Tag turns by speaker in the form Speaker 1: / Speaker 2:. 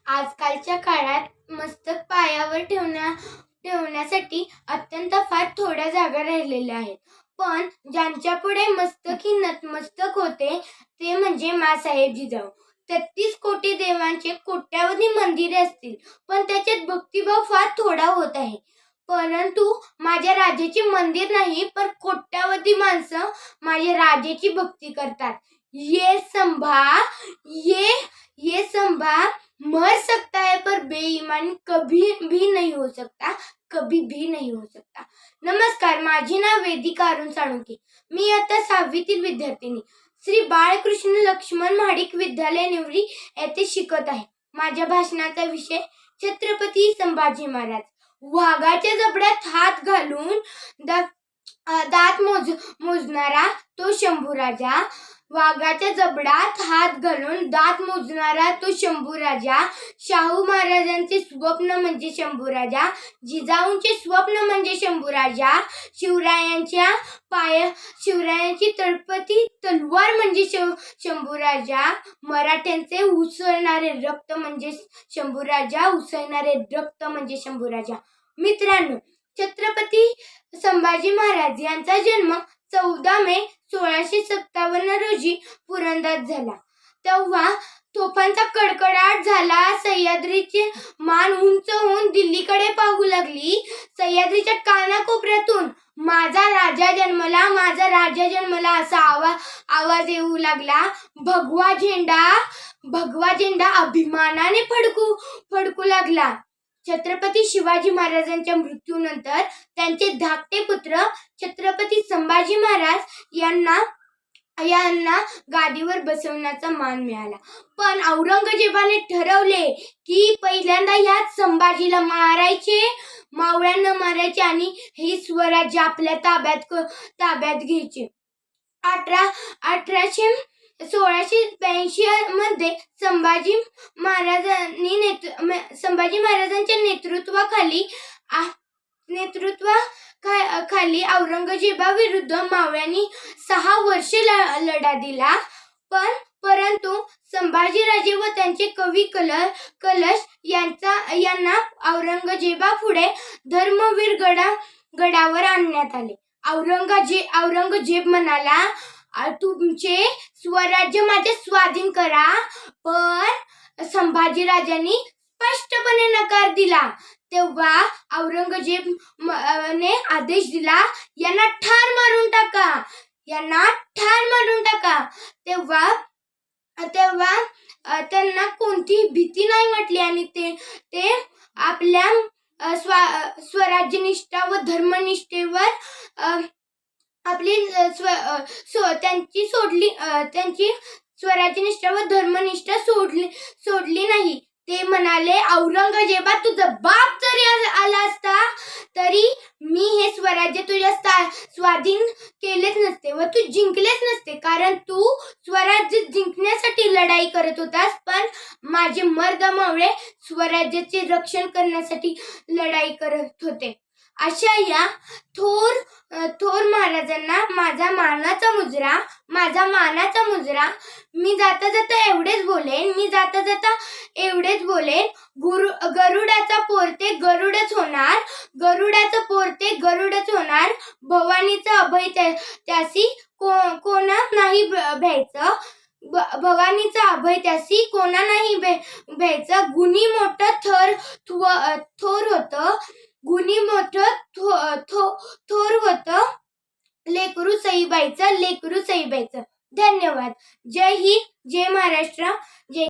Speaker 1: आजकालच्या काळात मस्तक पायावर ठेवण्यासाठी अत्यंत फार थोड्या जागा राहिलेल्या आहेत. पण ज्यांच्या पुढे मस्तक ही नतमस्तक होते ते म्हणजे माँसाहेब जिजाऊ. 33 कोटी देवांचे कोट्यावधी मंदिरे असतील, पण त्याच्यात भक्तिभाव फार थोडा होत आहे. परंतु माझ्या राजाचे मंदिर नाही, पण कोट्यावधी माणसं माझ्या राजाची भक्ती करतात. ये संभा मर सकता है पर बेईमानी कभी भी नहीं हो सकता, कभी भी नहीं हो सकता. नमस्कार, माझे नाव वेदिका अरुण साळुंखे. मी आता 6वीतील विद्यार्थिनी श्री बाळकृष्ण लक्ष्मण महाडिक विद्यालय निवडी येथे शिकत आहे. माझ्या भाषणाचा विषय छत्रपती संभाजी महाराज. वाघाच्या जबड्यात हात घालून दात मोजणारा तो शंभूराजा. वाघाच्या जबड्यात हात घालून दात मोजणारा तो शंभूराजा. शाहू महाराजांचे स्वप्न म्हणजे शंभूराजा. जिजाऊंचे स्वप्न म्हणजे शंभूराजा. शिवरायांची तळपती तलवार म्हणजे शंभूराजा. मराठ्यांचे उसळणारे रक्त म्हणजे शंभूराजा. उसळणारे रक्त म्हणजे शंभूराजा. मित्रांनो, छत्रपती संभाजी महाराज यांचा जन्म 14 मे 1657 रोजी पुरंदरात झाला. तेव्हा तोफांचा कडकडाट झाला. सह्याद्रीची मान उंच होऊन दिल्लीकडे पाहू लागली. सह्याद्रीच्या कानाकोपऱ्यातून माझा राजा जन्मला, माझा राजा जन्मला असा आवाज येऊ लागला. भगवा झेंडा अभिमानाने फडकू लागला. छत्रपती शिवाजी महाराजांच्या मृत्यूनंतर त्यांचे धाकटे पुत्र छत्रपती संभाजी महाराज यांना गादीवर बसवण्याचा मान मिळाला. पण औरंगजेबाने ठरवले की पहिल्यांदा ह्याच संभाजीला मारायचे, मावळ्यांना मारायचे आणि हे स्वराज्य आपल्या ताब्यात घ्यायचे. 1682 मध्ये संभाजी महाराजांच्या नेतृत्वाखाली औरंगजेबाविरुद्ध मावळ्यांनी 6 वर्षे लढा दिला. परंतु संभाजीराजे व त्यांचे कवी कलश यांना औरंगजेबापुढे धर्मवीर गडावर आणण्यात आले. औरंगजेब म्हणाला, तुमचे स्वराज्य माझे स्वाधीन करा. पण संभाजीराजांनी स्पष्टपणे नकार दिला. तेव्हा औरंगजेबने आदेश दिला, यांना ठार मारून टाका. तेव्हा त्यांना कोणतीही भीती नाही वाटली आणि ते आपल्या स्वराज्यनिष्ठा व धर्मनिष्ठेवर त्यांची स्वराज्यनिष्ठा व धर्मनिष्ठा सोडली नाही. ते म्हणाले, औरंगजेबा, तुझा बाप जरी आला असता तरी मी हे स्वराज्य तुझ्या स्वाधीन केलेच नसते व तू जिंकलेच नसते, कारण तू स्वराज्य जिंकण्यासाठी लढाई करत होतास, पण माझे मर्द मावळे स्वराज्याचे रक्षण करण्यासाठी लढाई करत होते. अशा या थोर महाराजांना माझा मानाचा मुजरा. मी जाता जाता एवढेच बोलेन. गरुडाचा पोरते गरुडच होणार. भवानीचा अभय त्यासी कोणा नाही भ्यायचं. भवानीचा अभय त्यासी कोणा नाही भ्यायचं. गुणी मोठं थोर होतं. लेकरू सईबाईचं. धन्यवाद. जय हिंद, जय महाराष्ट्र, जय